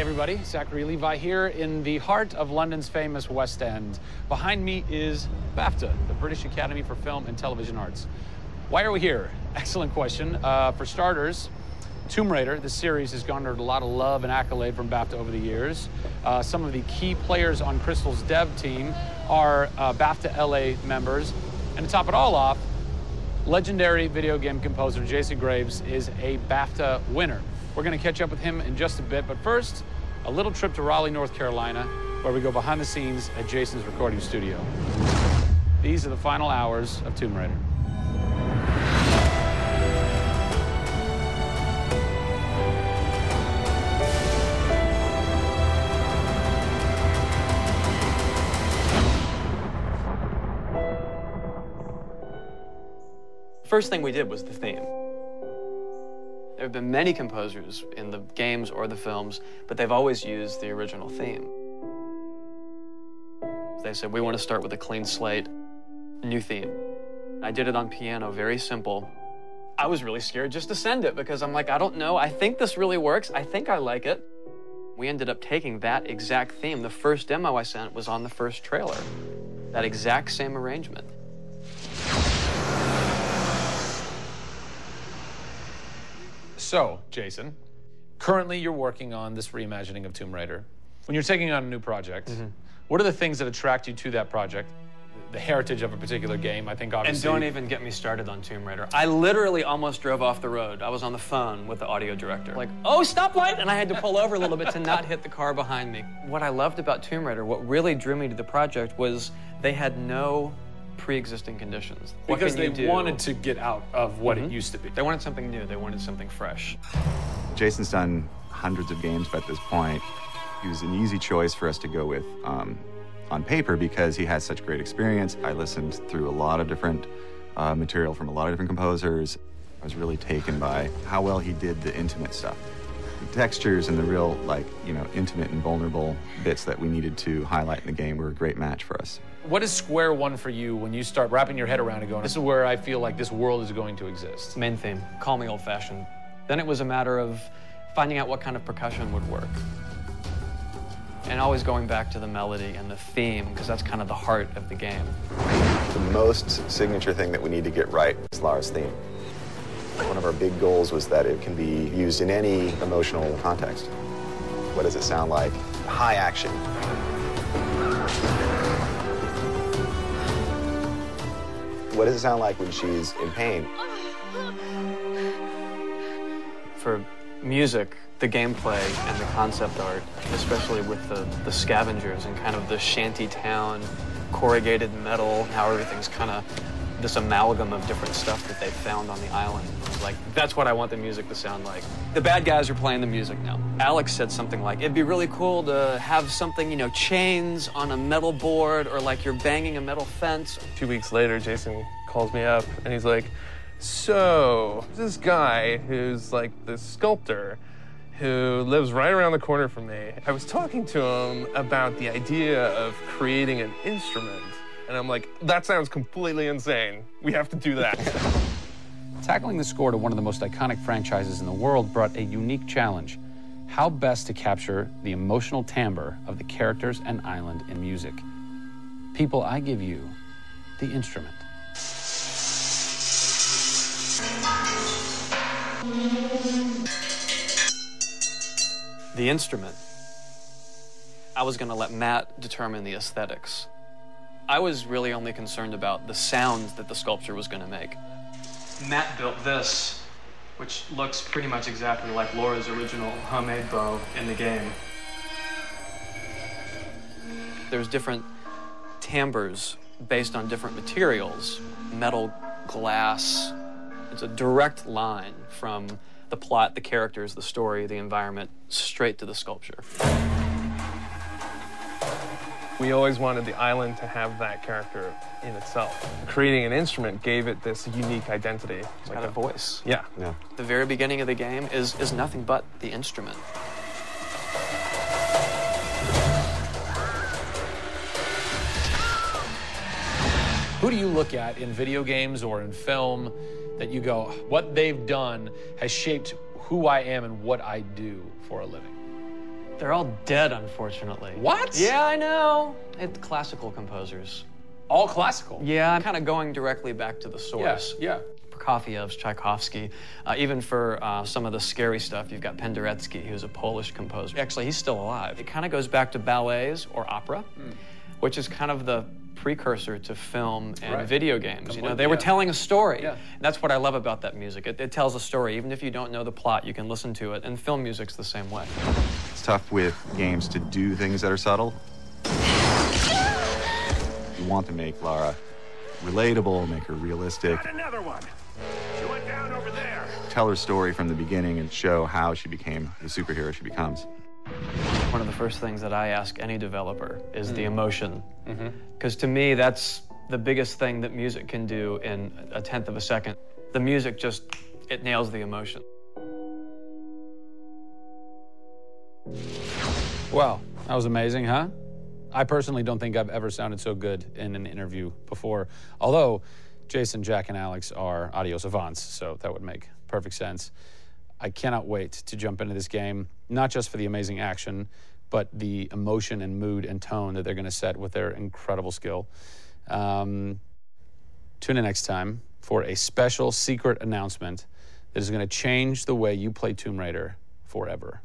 everybody. Zachary Levi here in the heart of London's famous West End. Behind me is BAFTA, the British Academy for Film and Television Arts. Why are we here? Excellent question. For starters, Tomb Raider, the series, has garnered a lot of love and accolade from BAFTA over the years. Some of the key players on Crystal's dev team are BAFTA LA members. And to top it all off, legendary video game composer Jason Graves is a BAFTA winner. We're going to catch up with him in just a bit, but first, a little trip to Raleigh, North Carolina, where we go behind the scenes at Jason's recording studio. These are the final hours of Tomb Raider. First thing we did was the theme. There have been many composers in the games or the films, but they've always used the original theme. They said, we want to start with a clean slate, new theme. I did it on piano, very simple. I was really scared just to send it because I'm like, I don't know, I think this really works, I think I like it. We ended up taking that exact theme. The first demo I sent was on the first trailer. That exact same arrangement. So, Jason, currently you're working on this reimagining of Tomb Raider. When you're taking on a new project, what are the things that attract you to that project? The heritage of a particular game, I think, obviously. And don't even get me started on Tomb Raider. I literally almost drove off the road. I was on the phone with the audio director. Like, oh, stoplight! And I had to pull over a little bit to not hit the car behind me. What I loved about Tomb Raider, what really drew me to the project was they had no pre-existing conditions. Because they wanted to get out of what it used to be. They wanted something new. They wanted something fresh. Jason's done hundreds of games by this point. He was an easy choice for us to go with on paper because he has such great experience. I listened through a lot of different material from a lot of different composers. I was really taken by how well he did the intimate stuff. The textures and the real, intimate and vulnerable bits that we needed to highlight in the game were a great match for us. What is square one for you when you start wrapping your head around it going, this is where I feel like this world is going to exist? Main theme, call me old-fashioned. Then it was a matter of finding out what kind of percussion would work. And always going back to the melody and the theme, because that's kind of the heart of the game. The most signature thing that we need to get right is Lara's theme. One of our big goals was that it can be used in any emotional context. What does it sound like? High action. What does it sound like when she's in pain? For music, the gameplay and the concept art, especially with the scavengers and kind of the shanty town, corrugated metal, how everything's kind of this amalgam of different stuff that they found on the island. Like, that's what I want the music to sound like. The bad guys are playing the music now. Alex said something like, it'd be really cool to have something, chains on a metal board or like you're banging a metal fence. 2 weeks later, Jason calls me up and he's like, so, this guy who's like this sculptor who lives right around the corner from me, I was talking to him about the idea of creating an instrument. And I'm like, that sounds completely insane. We have to do that. Tackling the score to one of the most iconic franchises in the world brought a unique challenge. How best to capture the emotional timbre of the characters and island in music? People, I give you the instrument. The instrument. I was going to let Matt determine the aesthetics. I was really only concerned about the sounds that the sculpture was going to make. Matt built this, which looks pretty much exactly like Laura's original homemade bow in the game. There's different timbres based on different materials, metal, glass. It's a direct line from the plot, the characters, the story, the environment, straight to the sculpture. We always wanted the island to have that character in itself. Creating an instrument gave it this unique identity. It's got a voice. Yeah. The very beginning of the game is nothing but the instrument. Who do you look at in video games or in film that you go, what they've done has shaped who I am and what I do for a living? They're all dead, unfortunately. What? Yeah, I know. It's classical composers. All classical? Yeah, I'm kind of going directly back to the source. Yeah. Prokofiev's, Tchaikovsky. Even for some of the scary stuff, you've got Penderecki, who's a Polish composer. Actually, he's still alive. It kind of goes back to ballets or opera, which is kind of the precursor to film and video games. You know, they were telling a story. Yeah. And that's what I love about that music. It tells a story. Even if you don't know the plot, you can listen to it. And film music's the same way. It's tough with games to do things that are subtle. You want to make Lara relatable, make her realistic. Got another one. She went down over there. Tell her story from the beginning and show how she became the superhero she becomes. One of the first things that I ask any developer is the emotion. Because to me, that's the biggest thing that music can do in a tenth of a second. The music just, it nails the emotion. Wow, that was amazing, huh? I personally don't think I've ever sounded so good in an interview before, although Jason, Jack, and Alex are audio savants, so that would make perfect sense. I cannot wait to jump into this game, not just for the amazing action, but the emotion and mood and tone that they're going to set with their incredible skill. Tune in next time for a special secret announcement that is going to change the way you play Tomb Raider forever.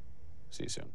See you soon.